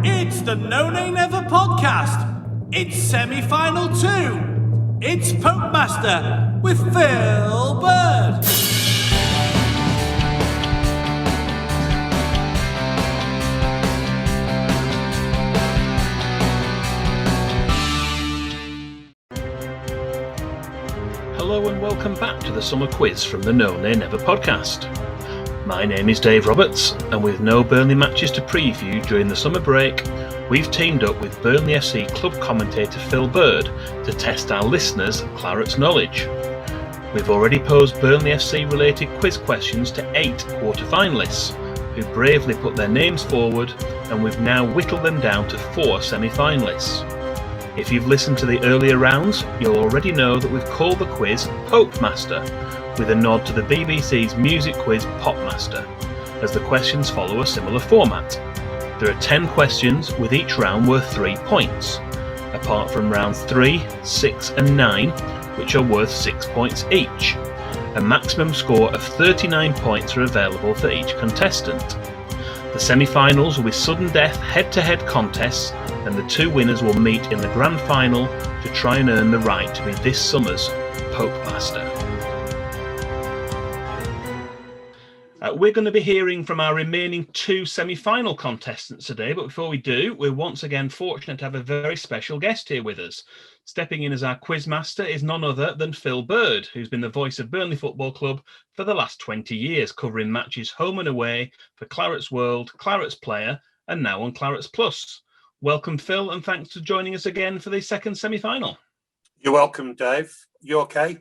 It's the No Nay Never podcast. It's semi-final 2. It's Popemaster with Phil Bird. Hello and welcome back to the summer quiz from the No Nay Never podcast. My name is Dave Roberts, and with no Burnley matches to preview during the summer break, we've teamed up with Burnley FC club commentator Phil Bird to test our listeners' Claret's knowledge. We've already posed Burnley FC related quiz questions to 8 quarter-finalists, who bravely put their names forward, and we've now whittled them down to 4 semi-finalists. If you've listened to the earlier rounds, you'll already know that we've called the quiz Popemaster, with a nod to the BBC's music quiz Popemaster, as the questions follow a similar format. There are 10 questions, with each round worth 3 points, apart from rounds 3, 6 and 9, which are worth 6 points each. A maximum score of 39 points are available for each contestant. The semi-finals will be sudden death head-to-head contests, and the 2 winners will meet in the grand final to try and earn the right to be this summer's Popemaster. We're going to be hearing from our remaining 2 semi-final contestants today, but before we do, we're once again fortunate to have a very special guest here with us. Stepping in as our quizmaster is none other than Phil Bird, who's been the voice of Burnley Football Club for the last 20 years, covering matches home and away for Claret's World, Claret's Player, and now on Claret's Plus. Welcome, Phil, and thanks for joining us again for the second semi-final. You're welcome, Dave. You okay?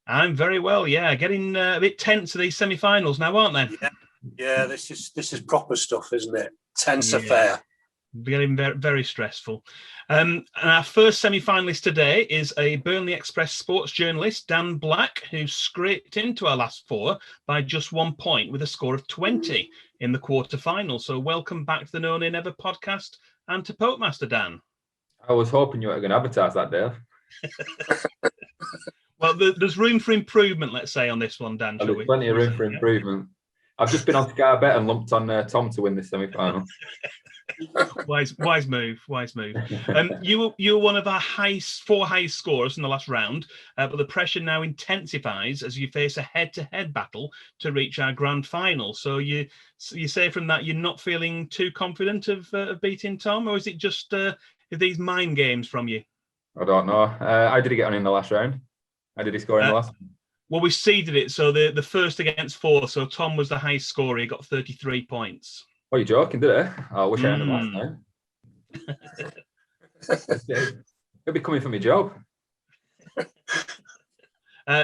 I'm very well, yeah. Getting a bit tense to these semi-finals now, aren't they? Yeah. This is proper stuff, isn't it? Tense affair. Getting very, very stressful. And our first semi-finalist today is a Burnley Express sports journalist, Dan Black, who scraped into our last 4 by just 1 point with a score of 20 in the quarter-final. So welcome back to the No Nay Never podcast and to Popemaster, Dan. I was hoping you were going to advertise that, Dave. Well, there's room for improvement, let's say, on this one, Dan. There's plenty of room for improvement. I've just been on Sky Bet and lumped on Tom to win this semi-final. Wise move. You were one of our 4 highest scorers in the last round, but the pressure now intensifies as you face a head-to-head battle to reach our grand final. So you say from that you're not feeling too confident of beating Tom, or is it just these mind games from you? I don't know. How did he get on in the last round? How did he score in the last one? Well, we seeded it, so the first against 4, so Tom was the highest scorer. He got 33 points. Oh, you're joking, did it? I wish I had him last time. He'll be coming for my job.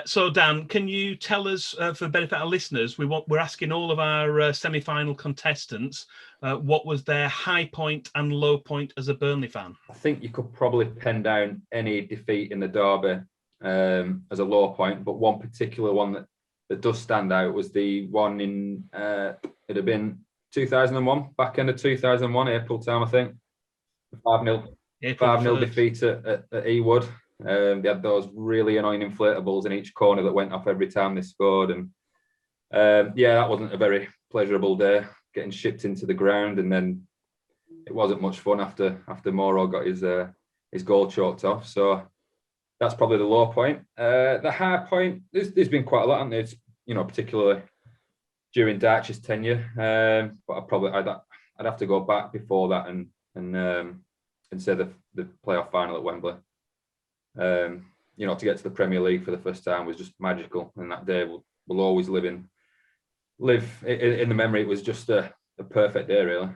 So, Dan, can you tell us, for the benefit of our listeners, we're asking all of our semi-final contestants what was their high point and low point as a Burnley fan? I think you could probably pen down any defeat in the derby as a low point, but one particular one that does stand out was the one in, it had been 2001, back end of 2001, April time, I think. 5-0 defeat at Ewood. They had those really annoying inflatables in each corner that went off every time they scored. And that wasn't a very pleasurable day, getting shipped into the ground. And then it wasn't much fun after Moro got his goal choked off. So that's probably the low point. The high point, there's been quite a lot, hasn't there? Particularly during Dyche's tenure. But I'd have to go back before that and say the playoff final at Wembley. To get to the Premier League for the first time was just magical, and that day will always live in the memory. It was just a perfect day, really.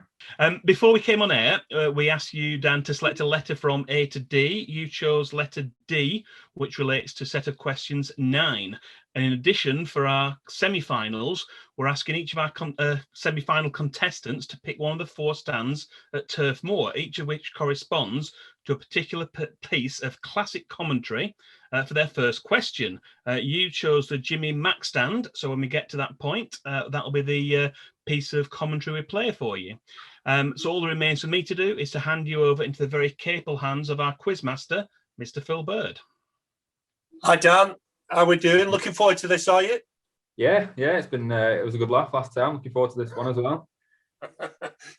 Before we came on air, we asked you, Dan, to select a letter from A to D. You chose letter D, which relates to set of questions 9. And in addition, for our semi-finals, we're asking each of our semi-final contestants to pick one of the 4 stands at Turf Moor, each of which corresponds to a particular piece of classic commentary for their first question. You chose the Jimmy Mack stand, so when we get to that point, that'll be the piece of commentary we play for you. So all that remains for me to do is to hand you over into the very capable hands of our quizmaster, Mr. Phil Bird. Hi, Dan. How are we doing? Looking forward to this, are you? Yeah. It's been it was a good laugh last time. Looking forward to this one as well.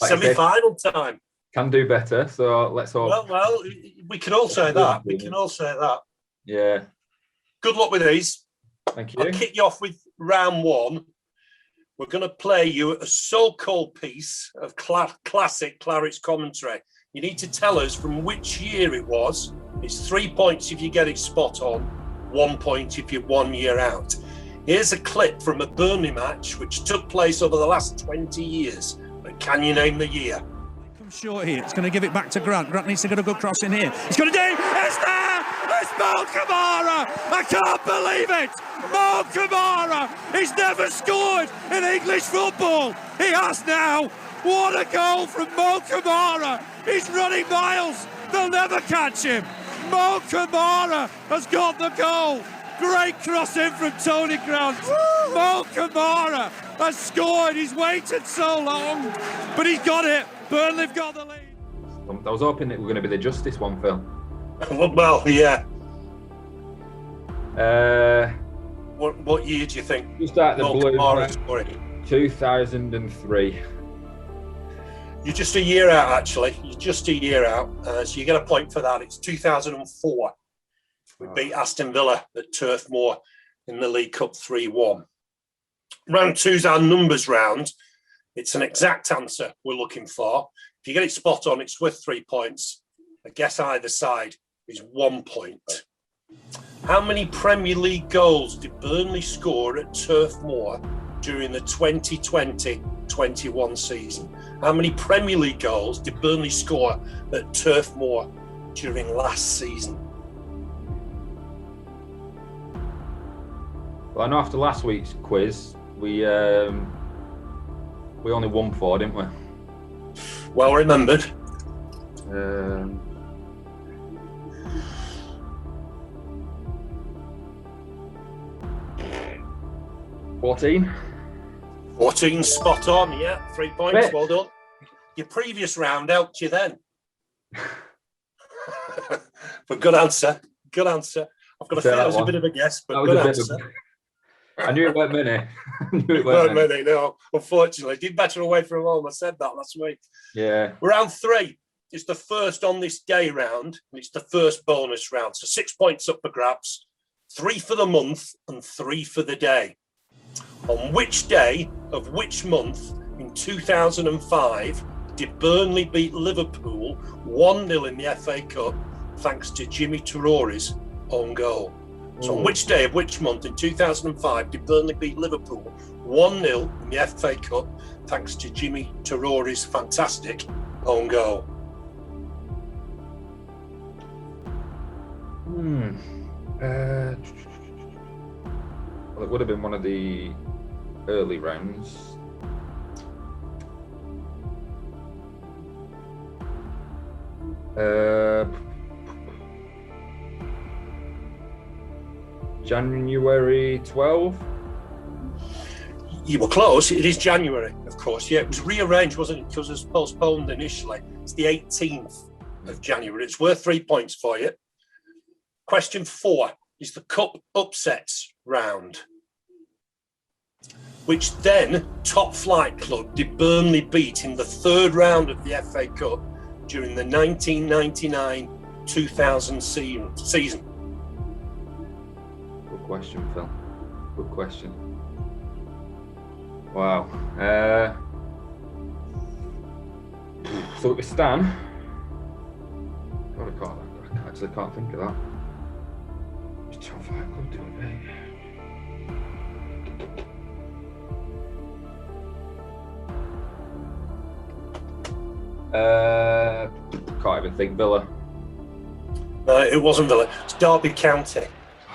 Semi-final time. can do better. So let's hope. Well, we can all say that. We can all say that. Yeah. Good luck with these. Thank you. I'll kick you off with round one. We're going to play you a so-called piece of classic Claret's commentary. You need to tell us from which year it was. It's 3 points if you get it spot on, 1 point if you're 1 year out. Here's a clip from a Burnley match which took place over the last 20 years. But can you name the year? Come short here. It's going to give it back to Grant. Grant needs to get a good cross in here. It's going to do. It's there. It's Mo Kamara. I can't believe it. Mo Kamara. He's never scored in English football. He has now. What a goal from Mo Kamara. He's running miles. They'll never catch him. Mo Kamara has got the goal. Great cross in from Tony Grant. Mo Kamara has scored. He's waited so long, but he's got it. Burnley have got the lead. I was hoping it was going to be the Justice one, Phil. Well, yeah. What year do you think? Just at the Mo blue. Kamara scoring? 2003. You're just a year out, actually. You're just a year out. So you get a point for that. It's 2004. We beat Aston Villa at Turf Moor in the League Cup 3-1. Round two's our numbers round. It's an exact answer we're looking for. If you get it spot on, it's worth 3 points. I guess either side is 1 point. How many Premier League goals did Burnley score at Turf Moor during the 2020-21 season? How many Premier League goals did Burnley score at Turf Moor during last season? Well, I know after last week's quiz, we only won 4, didn't we? Well remembered. 14. 14 spot on, yeah. 3 points, well done. Your previous round helped you then. But good answer. Good answer. I've got a feeling it was a bit of a guess, but good answer. I knew it weren't many. I knew it weren't many, no. Unfortunately, did better away from home. I said that last week. Yeah. Round 3 is the first on this day round, and it's the first bonus round. So 6 points up for grabs, 3 for the month and 3 for the day. On which day of which month in 2005 did Burnley beat Liverpool 1-0 in the FA Cup thanks to Jimmy Traore's own goal? So on which day of which month in 2005 did Burnley beat Liverpool 1-0 in the FA Cup thanks to Jimmy Traore's fantastic own goal? Well, it would have been one of the early rounds. January 12. You were close. It is January, of course. Yeah, it was rearranged, wasn't it? Because it was postponed initially. It's the 18th of January. It's worth 3 points for you. Question 4 is the Cup Upsets round. Which then top flight club did Burnley beat in the third round of the FA Cup during the 1999-2000 season? Good question, Phil. Good question. Wow. So it was Stan. God, I actually can't think of that. Which top flight club do it be? Can't even think. Villa. It wasn't Villa. It's Derby County.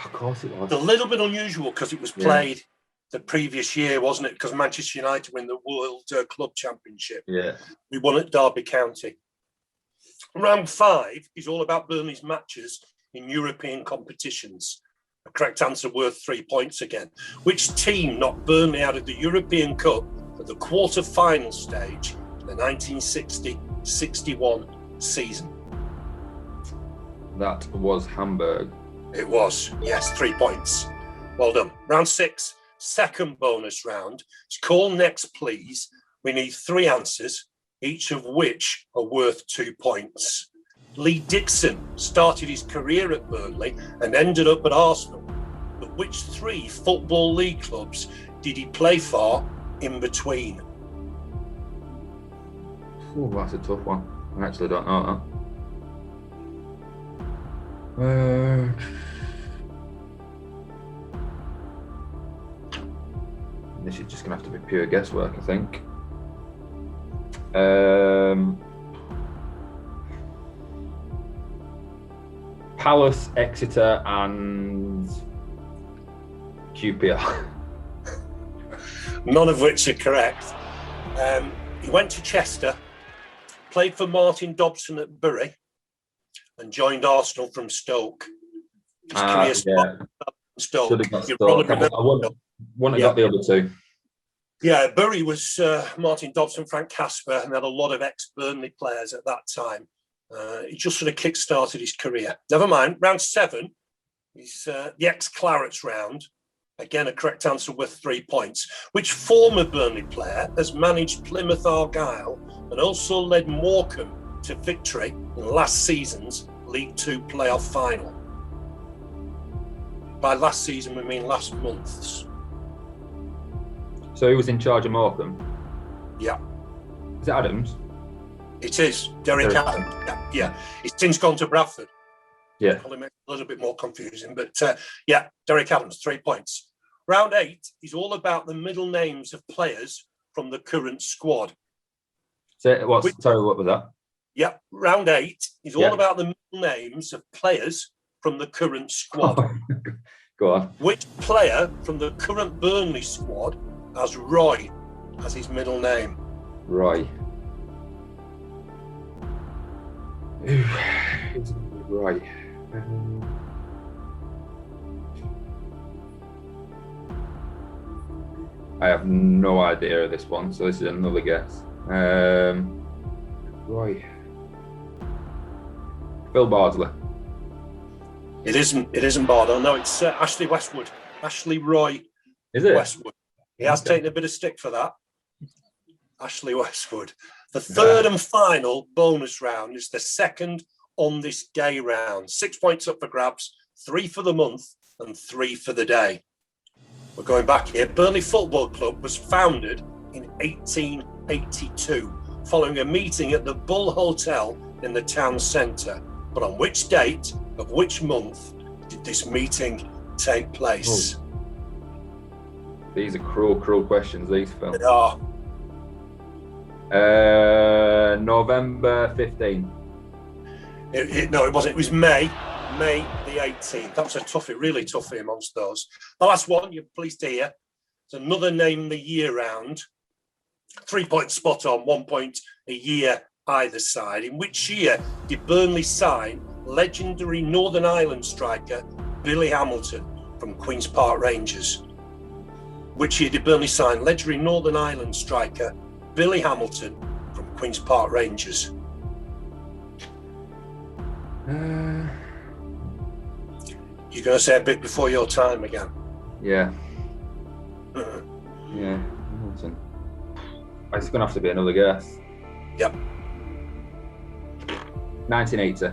Of course it was. It's a little bit unusual because it was played the previous year, wasn't it? Because Manchester United win the World Club Championship. Yeah. We won at Derby County. Round 5 is all about Burnley's matches in European competitions. A correct answer worth 3 points again. Which team knocked Burnley out of the European Cup at the quarter-final stage in the 1960-61 season? That was Hamburg. It was, yes, 3 points. Well done. Round 6, second bonus round. It's call next, please. We need 3 answers. each of which are worth 2 points. Lee Dixon started his career at Burnley and ended up at Arsenal. But which 3 Football League clubs did he play for in between? Oh, that's a tough one. I actually don't know that. This is just going to have to be pure guesswork, I think. Palace, Exeter, and QPR. None of which are correct. He went to Chester, played for Martin Dobson at Bury, and joined Arsenal from Stoke. His career spot Stoke. Should have got You Stoke. probably remember I wouldn't have got the other 2. Yeah, Bury was Martin Dobson, Frank Casper, and had a lot of ex-Burnley players at that time. He just sort of kick-started his career. Never mind, round 7 is the ex-Clarets round. Again, a correct answer worth 3 points. Which former Burnley player has managed Plymouth Argyle and also led Morecambe to victory in last season's League Two playoff final? By last season, we mean last month's. So he was in charge of Morecambe? Yeah. Is it Adams? It is. Derek Adams. Yeah. He's since gone to Bradford. Yeah. Probably makes it a little bit more confusing. But yeah, Derek Adams, 3 points. Round 8 is all about the middle names of players from the current squad. Sorry, what was that? Yeah, round 8 is all about the middle names of players from the current squad. Go on. Which player from the current Burnley squad has Roy as his middle name? Roy. Roy. I have no idea of this one, so this is another guess. Roy. Phil Bardsley. It isn't Bardo. No, it's Ashley Westwood. Ashley Roy Is it? Westwood. He has taken a bit of stick for that. Ashley Westwood. The third and final bonus round is the second on this day round. 6 points up for grabs, 3 for the month and 3 for the day. We're going back here. Burnley Football Club was founded in 1882 following a meeting at the Bull Hotel in the town centre. But on which date of which month did this meeting take place? These are cruel questions, these, Phil. They are. November 15. No, it wasn't. It was May the 18th. That was a toughie, really toughie amongst those. The last one, you're pleased to hear, it's another name the year round. 3 points spot on, 1 point a year either side. In which year did Burnley sign legendary Northern Ireland striker Billy Hamilton from Queen's Park Rangers? Which year did Burnley sign legendary Northern Ireland striker Billy Hamilton from Queen's Park Rangers? You're going to say a bit before your time again. Yeah. Yeah. Hamilton. It's going to have to be another guess. Yep. 1980.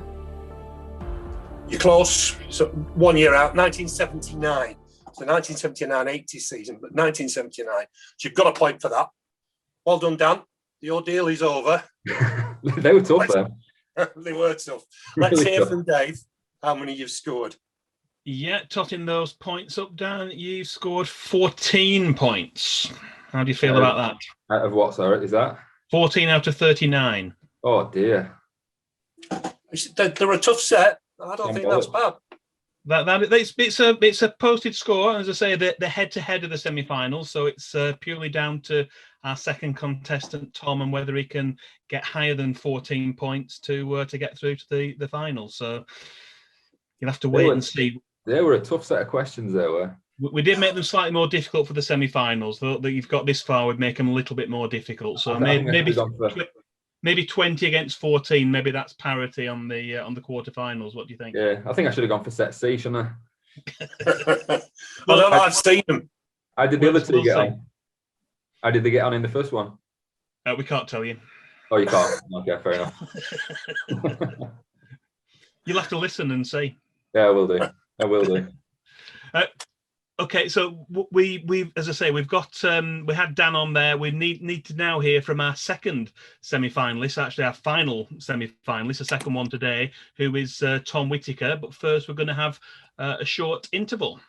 You're close. So 1 year out, 1979. So 1979-80 season, but 1979. So you've got a point for that. Well done, Dan. The ordeal is over. They were tough, though. They were tough. Let's Really hear tough. from Dave how many you've scored. Yeah, totting those points up, Dan. You scored 14 points. How do you feel about that? Out of what, sorry, is that? 14 out of 39. Oh, dear. They're a tough set. I don't think that's bad. It's a posted score. As I say, the head-to-head of the semi-finals, so it's purely down to our second contestant, Tom, and whether he can get higher than 14 points to get through to the final. So you'll have to wait and see. They were a tough set of questions, they were. We did make them slightly more difficult for the semi-finals. Though that you've got this far, would make them a little bit more difficult. So maybe 20 against 14. Maybe that's parity on the quarterfinals. What do you think? Yeah, I think I should have gone for set C, shouldn't I? I don't know. I've seen them. How did the other two get on? How did they get on in the first one? We can't tell you. Oh, you can't. Okay, fair enough. You'll have to listen and see. Yeah, I will do. Okay, so we as I say, we've got we had Dan on there. We need to now hear from our second semi-finalist, actually our final semi-finalist, the second one today, who is Tom Whittaker. But first, we're going to have a short interval.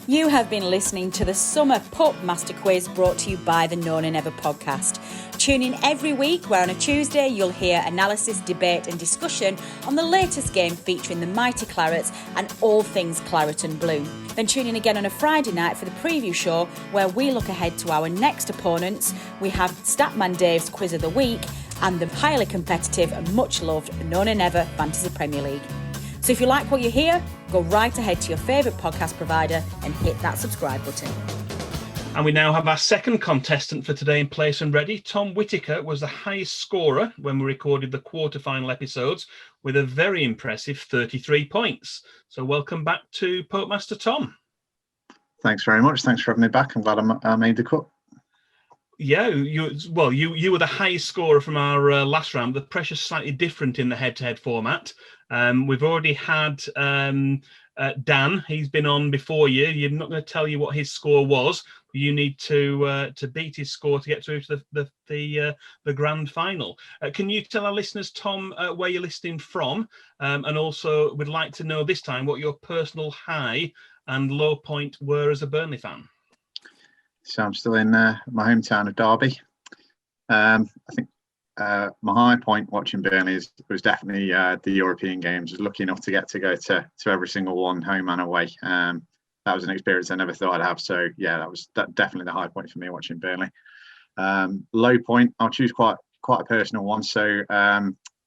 You have been listening to the Summer Popemaster Quiz brought to you by the No Never podcast. Tune in every week where on a Tuesday you'll hear analysis, debate and discussion on the latest game featuring the mighty Clarets and all things claret and blue. Then tune in again on a Friday night for the preview show where we look ahead to our next opponents. We have Statman Dave's Quiz of the Week and the highly competitive and much loved No Never Fantasy Premier League. So if you like what you hear, go right ahead to your favourite podcast provider and hit that subscribe button. And we now have our second contestant for today in place and ready. Tom Whittaker was the highest scorer when we recorded the quarter-final episodes with a very impressive 33 points. So welcome back to Popemaster Tom. Thanks very much. Thanks for having me back. I'm glad I made the cut. Yeah, you were the highest scorer from our last round. The pressure's slightly different in the head-to-head format. We've already had Dan. He's been on before you. You're not going to tell you what his score was. You need to beat his score to get through to the grand final. Can you tell our listeners, Tom, where you're listening from, and also we'd like to know this time what your personal high and low point were as a Burnley fan. So I'm still in my hometown of Derby. I think my high point watching Burnley was definitely the European games. I was lucky enough to go to every single one, home and away. That was an experience I never thought I'd have. So yeah, that was definitely the high point for me watching Burnley. Low point, I'll choose quite a personal one. So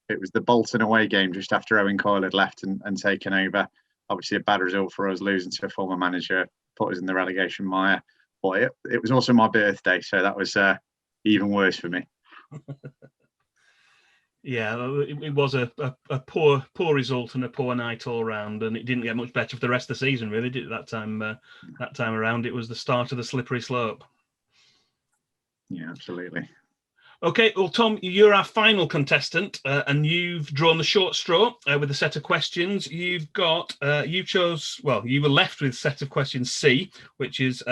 it was the Bolton away game just after Owen Coyle had left and taken over. Obviously a bad result for us, losing to a former manager, put us in the relegation mire. But it was also my birthday, so that was even worse for me. Yeah, it was a poor result and a poor night all round, and it didn't get much better for the rest of the season, really, did it? That time around, it was the start of the slippery slope. Yeah, absolutely. Okay, well, Tom, you're our final contestant, and you've drawn the short straw with a set of questions. You were left with set of questions C, which is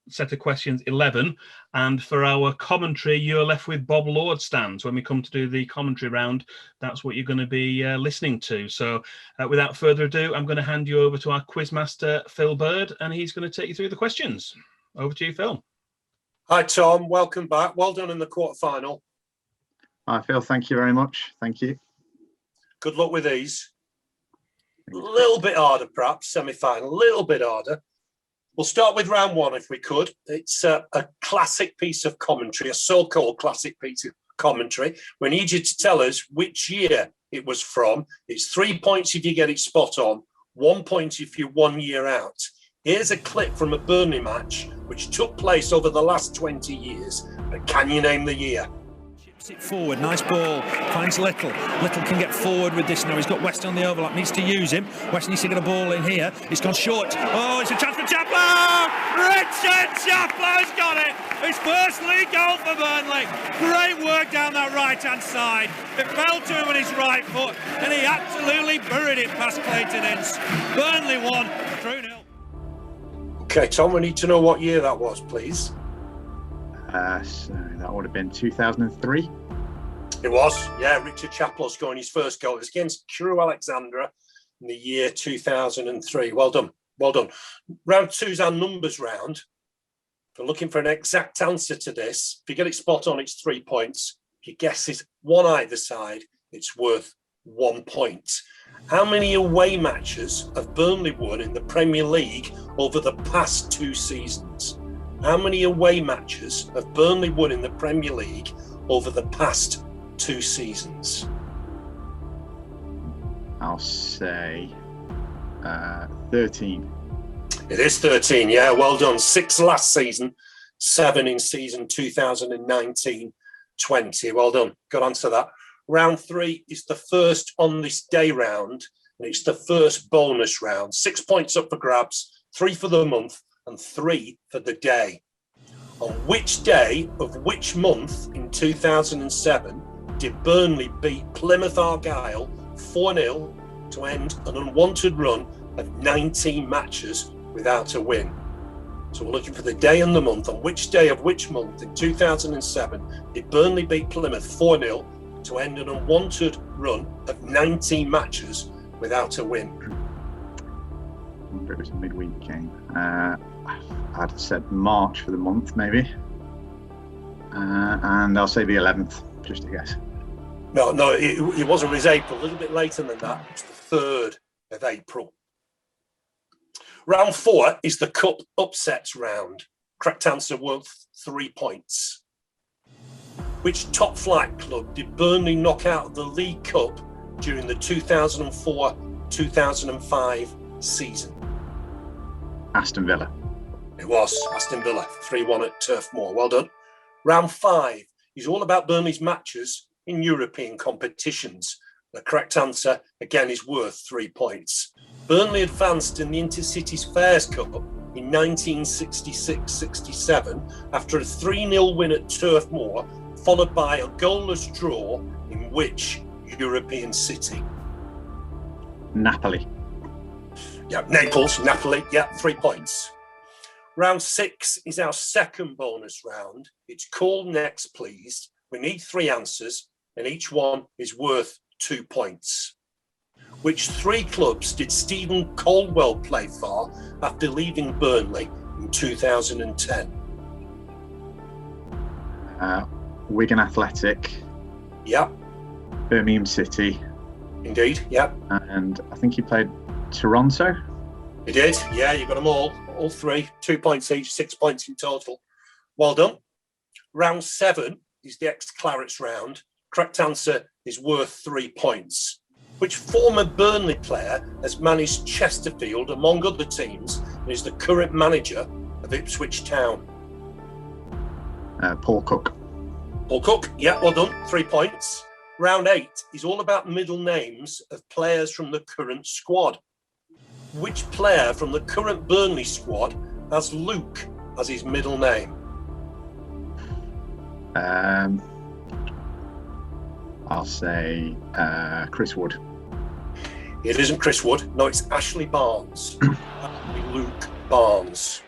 set of questions 11. And for our commentary, you're left with Bob Lord stands. When we come to do the commentary round, that's what you're going to be listening to. So without further ado, I'm going to hand you over to our quizmaster, Phil Bird, and he's going to take you through the questions. Over to you, Phil. Hi, Tom. Welcome back. Well done in the quarterfinal. Hi, Phil. Thank you very much. Thank you. Good luck with these. A little bit harder, perhaps, semi-final. A little bit harder. We'll start with round one, if we could. It's a classic piece of commentary, a so-called classic piece of commentary. We need you to tell us which year it was from. It's 3 points if you get it spot on, 1 point if you're 1 year out. Here's a clip from a Burnley match which took place over the last 20 years. But can you name the year? Chips it forward, nice ball, finds Little. Little can get forward with this now. He's got West on the overlap, needs to use him. West needs to get a ball in here. It's gone short. Oh, it's a chance for Chaplow! Richard Chaplow's got it! His first league goal for Burnley. Great work down that right-hand side. It fell to him on his right foot, and he absolutely buried it past Clayton Ince. Burnley won 3-0. Okay, Tom, we need to know what year that was, please. So that would have been 2003. It was, yeah. Richard Chaplow scoring his first goal. It was against Crewe Alexandra in the year 2003. Well done, well done. Round two's our numbers round. If you're looking for an exact answer to this, if you get it spot on, it's 3 points. If you guess it one either side, it's worth 1 point. How many away matches have Burnley won in the Premier League over the past 2 seasons? How many away matches have Burnley won in the Premier League over the past 2 seasons? I'll say 13. It is 13, yeah. Well done. 6 last season, 7 in season 2019-20. Well done. Good answer that. Round 3 is the first on this day round, and it's the first bonus round. 6 points up for grabs, 3 for the month, and 3 for the day. On which day of which month in 2007 did Burnley beat Plymouth Argyle 4-0 to end an unwanted run of 19 matches without a win? So we're looking for the day and the month. On which day of which month in 2007 did Burnley beat Plymouth 4-0 to end an unwanted run of 19 matches without a win? I wonder if it was a midweek game. I'd have said March for the month, maybe. And I'll say the 11th, just to guess. No, it wasn't. It was April, a little bit later than that. It's the 3rd of April. Round 4 is the Cup Upsets round. Correct answer worth 3 points. Which top flight club did Burnley knock out of the League Cup during the 2004-2005 season? Aston Villa. It was Aston Villa, 3-1 at Turf Moor. Well done. Round 5 is all about Burnley's matches in European competitions. The correct answer, again, is worth 3 points. Burnley advanced in the Intercities Fairs Cup in 1966-67 after a 3-0 win at Turf Moor, followed by a goalless draw in which European city? Napoli. Yeah, Naples, Napoli, 3 points. Round 6 is our second bonus round. It's called Next Please. We need 3 answers, and each one is worth 2 points. Which 3 clubs did Stephen Caldwell play for after leaving Burnley in 2010? Wigan Athletic. Yeah, Birmingham City. indeed, yeah. And I think he played Toronto. You did, yeah, you got them all 3, 2 points each, 6 points in total. Well done. Round 7 is the ex-Clarets round. Correct answer is worth 3 points. Which former Burnley player has managed Chesterfield among other teams and is the current manager of Ipswich Town? Paul Cook. Paul Cook, yeah, well done, 3 points. Round 8 is all about middle names of players from the current squad. Which player from the current Burnley squad has Luke as his middle name? I'll say Chris Wood. It isn't Chris Wood. No, it's Ashley Barnes. Luke Barnes.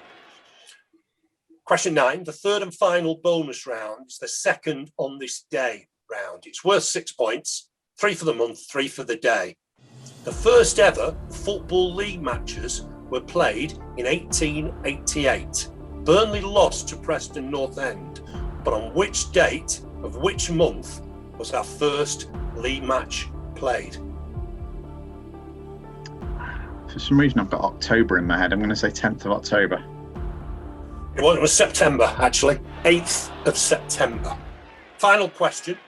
Question 9, the third and final bonus round is the second on this day round. It's worth 6 points, 3 for the month, 3 for the day. The first ever Football League matches were played in 1888. Burnley lost to Preston North End, but on which date of which month was our first league match played? For some reason, I've got October in my head. I'm going to say 10th of October. It was September, actually. 8th of September. Final question.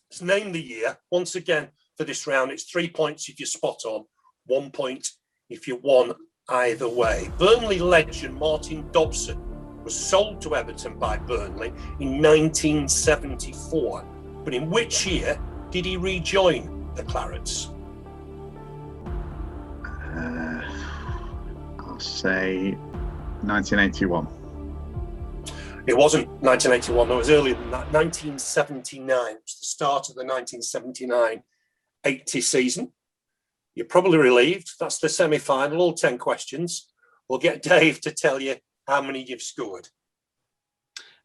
Let's name the year. Once again, for this round, it's 3 points if you're spot on, 1 point if you won either way. Burnley legend Martin Dobson was sold to Everton by Burnley in 1974. But in which year did he rejoin the Clarets? I'll say 1981. It wasn't 1981, no, it was earlier than that, 1979. It was the start of the 1979-80 season. You're probably relieved. That's the semi-final, all 10 questions. We'll get Dave to tell you how many you've scored.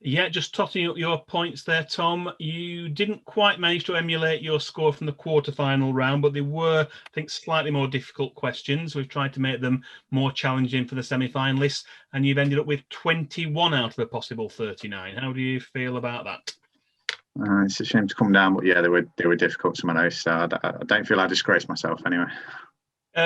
Yeah, just totting up your points there, Tom. You didn't quite manage to emulate your score from the quarter-final round, but they were, I think, slightly more difficult questions. We've tried to make them more challenging for the semi-finalists, and you've ended up with 21 out of a possible 39. How do you feel about that? It's a shame to come down, but yeah, they were difficult, some of those, so I don't feel I disgraced myself anyway.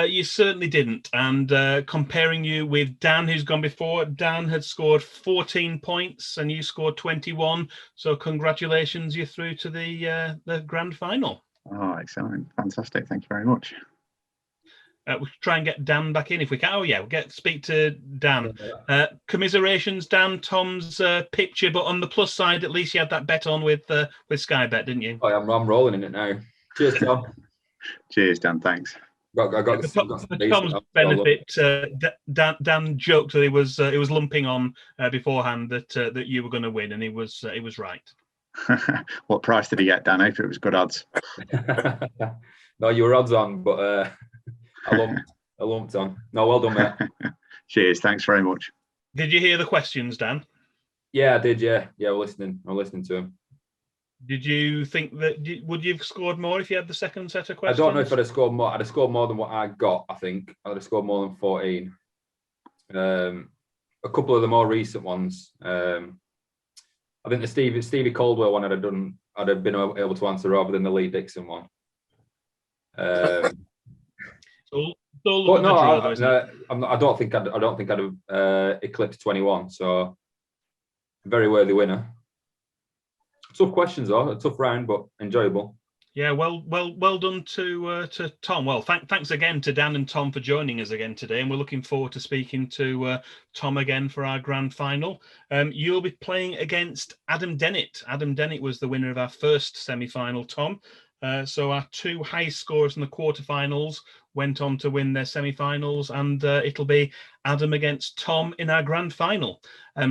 You certainly didn't. And comparing you with Dan, who's gone before, Dan had scored 14 points and you scored 21. So congratulations, you're through to the grand final. Oh, excellent. Fantastic. Thank you very much. We'll try and get Dan back in if we can. Oh, yeah, we'll speak to Dan. Commiserations, Dan. Tom's picture, but on the plus side, at least you had that bet on with Sky Bet, didn't you? I'm rolling in it now. Cheers, Tom. Cheers, Dan. Thanks. For Tom's benefit, Dan joked that he was lumping on beforehand that you were going to win, and he was right. What price did he get, Dan? I hope it was good odds. No, you were odds on, but I lumped on. No, well done, mate. Cheers. Thanks very much. Did you hear the questions, Dan? Yeah, I did. Yeah, we're listening. I'm listening to him. Did you think that would you have scored more if you had the second set of questions? I don't know if I'd have scored more. I'd have scored more than what I got. I think I'd have scored more than 14. A couple of the more recent ones. I think the Stevie Caldwell one I'd have been able to answer rather than the Lee Dixon one. I don't think I'd have eclipsed 21. So very worthy winner. Tough questions though, a tough round, but enjoyable. Yeah, well done to Tom. Well, thanks again to Dan and Tom for joining us again today, and we're looking forward to speaking to Tom again for our grand final. You'll be playing against Adam Dennett. Adam Dennett was the winner of our first semi-final, Tom. So our two high scorers in the quarterfinals went on to win their semi-finals, and it'll be Adam against Tom in our grand final.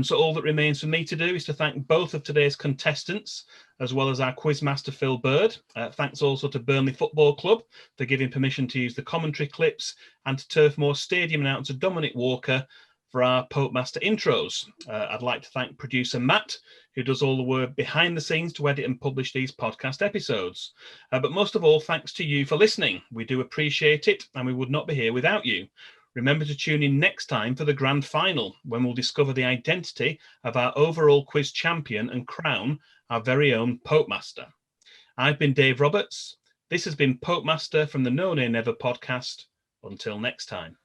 So all that remains for me to do is to thank both of today's contestants, as well as our quizmaster Phil Bird. Thanks also to Burnley Football Club for giving permission to use the commentary clips, and to Turf Moor Stadium announcer Dominic Walker for our Popemaster intros. I'd like to thank producer Matt, who does all the work behind the scenes to edit and publish these podcast episodes. But most of all, thanks to you for listening. We do appreciate it, and we would not be here without you. Remember to tune in next time for the grand final, when we'll discover the identity of our overall quiz champion and crown our very own Popemaster. I've been Dave Roberts. This has been Popemaster from the No Nay Never podcast. Until next time.